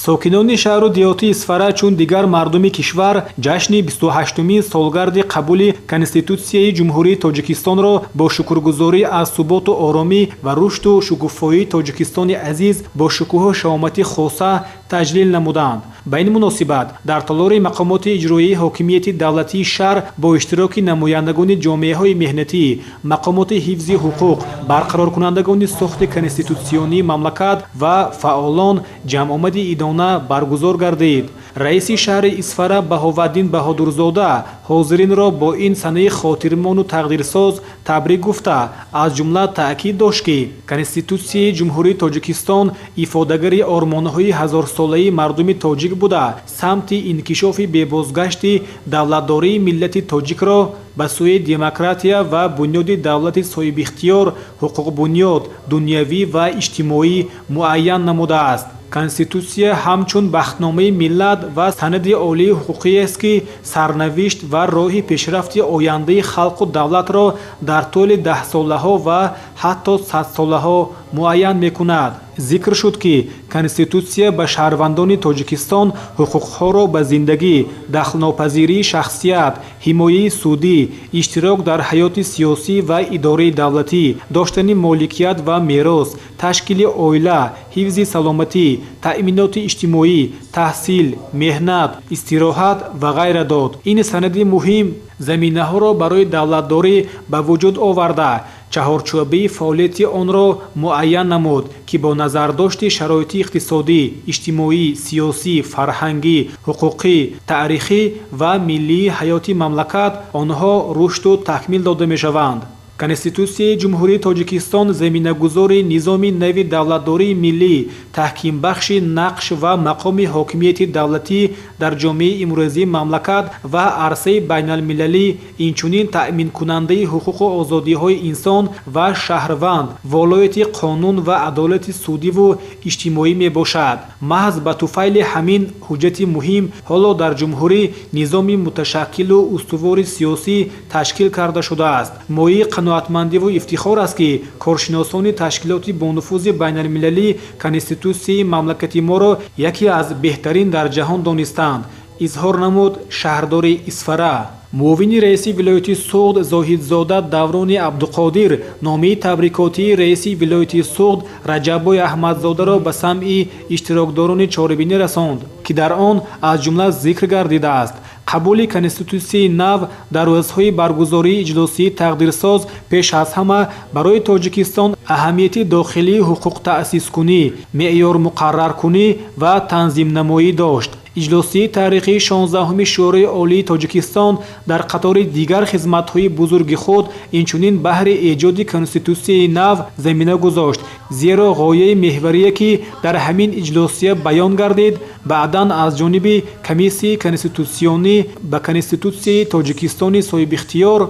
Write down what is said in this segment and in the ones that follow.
сокинони шаҳру диҳотии Исфара чун дигар мардуми кишвар ҷашни 28-умин солгарди қабули Конститутсияи Ҷумҳурии Тоҷикистонро бо шукргузорӣ аз суботу оромӣ ва рушду шугуфоии Тоҷикистони азиз бо шукӯҳу шаомати хоса таҷлил намуданд. ба ин муносибат дар талори мақомоти иҷроии ҳокимияти давлатии шаҳр бо иштироки намояндагони ҷомеаҳои меҳнатӣ, мақомоти ҳифзи ҳуқуқ, барқароркунандагони сохти конститутсионии мамлакат ва фаъолон ҷамъомади идона баргузор гардид. раиси шаҳри Исфара Баҳоваддин Баҳодурзода ҳозиринро бо ин санаи хотирмону тақдирсоз табрик гуфта, аз ҷумла таъкид дошт ки Конститутсияи Ҷумҳурии Тоҷикистон ифодагари ормонҳои ҳазорсолаи мардуми тоҷик буда самти инкишофи бебозгашти давлатдории миллати тоҷикро ба сӯи демократия ва бунёди давлати соҳибихтиёр, ҳуқуқбунёд, дунявӣ ва иҷтимоӣ муайян намудааст. Конститутсия ҳамчун бахтномаи миллат ва санади олии ҳуқуқиест ки сарнавишт ва роҳи пешрафти ояндаи халқу давлатро дар тӯли даҳсолаҳо ва ҳатто садсолаҳо муайян мекунад. зикр шуд ки Конститутсия ба шаҳрвандони Тоҷикистон ҳуқуқҳоро ба зиндагӣ, дахлнопазирии шахсият, ҳимояи судӣ, иштирок дар ҳаёти сиёсӣ ва идораи давлатӣ, доштани моликият ва мерос, ташкили оила, ҳифзи саломатӣ, таъминоти иҷтимоӣ, таҳсил, меҳнат, истироҳат ва ғайра дод. ин санади муҳим заминаҳоро барои давлатдорӣ ба вуҷуд оварда, чаҳорчӯбаи фаъолияти онро муайян намуд ки бо назардошти шароити иқтисодӣ, иҷтимоӣ, сиёсӣ, фарҳангӣ, ҳуқуқӣ, таърихӣ ва миллии ҳаёти мамлакат онҳо рушду такмил дода мешаванд. Конститутсияи Ҷумҳурии Тоҷикистон заминагузори низоми нави давлатдории миллӣ, таҳкимбахши нақш ва мақоми ҳокимияти давлатӣ дар ҷомеаи имрӯзии мамлакат ва арсаи байналмилалӣ, инчунин таъминкунандаи ҳуқуқу озодиҳои инсон ва шаҳрванд, волояти қонун ва адолати судиву иҷтимоӣ мебошад. маҳз ба туфайли ҳамин ҳуҷҷати муҳим ҳоло дар ҷумҳурӣ низоми муташаккилу устувори сиёсӣ ташкил карда шудааст. моии қаноатмандиву ифтихор аст ки коршиносони ташкилоти бонуфузи байналмилалӣ Конститутсияи мамлакати моро яке аз беҳтарин дар ҷаҳон донистанд, изҳор намуд шаҳрдори Исфара. муовини раиси вилояти Суғд Зоҳидзода Даврони Абдуқодир номаи табрикотии раиси вилояти Суғд Раҷаббой Аҳмадзодаро ба самъи иштирокдорони чорабинӣ расонд, ки дар он аз ҷумла зикр гардидааст қабули Конститутсияи нав дар рӯзҳои баргузории иҷлосии тақдирсоз пеш аз ҳама барои Тоҷикистон аҳамияти дохилии ҳуқуқтаъсискунӣ, меъёрмуқарраркунӣ ва танзимнамоӣ дошт. иҷлосии таърихии 16-уми Шӯрои Олии Тоҷикистон дар қатори дигар хизматҳои бузурги худ инчунин баҳри эҷоди Конститутсияи нав замина гузошт, зеро ғояи меҳварие ки дар ҳамин иҷлосия баён гардид, баъдан аз ҷониби Комиссияи Конститутсионӣ ба Конститутсияи Тоҷикистони соҳибихтиёр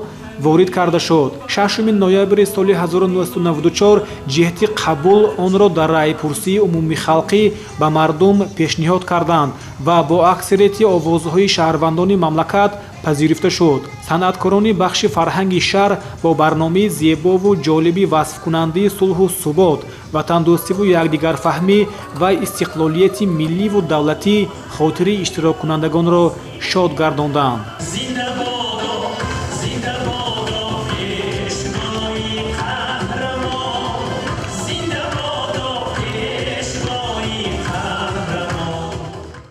ворид карда шуд. 6 ноябри соли 1994 ҷиҳати қабул онро дар раъйпурсии умумихалқӣ ба мардум пешниҳод карданд ва бо аксарияти овозҳои шаҳрвандони мамлакат пазирифта шуд. санъаткорони бахши фарҳанги шаҳр бо барномаи зебову ҷолиби васфкунандаи сулҳу субот, ватандӯстиву якдигарфаҳмӣ ва истиқлолияти милливу давлатӣ хотири иштироккунандагонро шод гардонданд.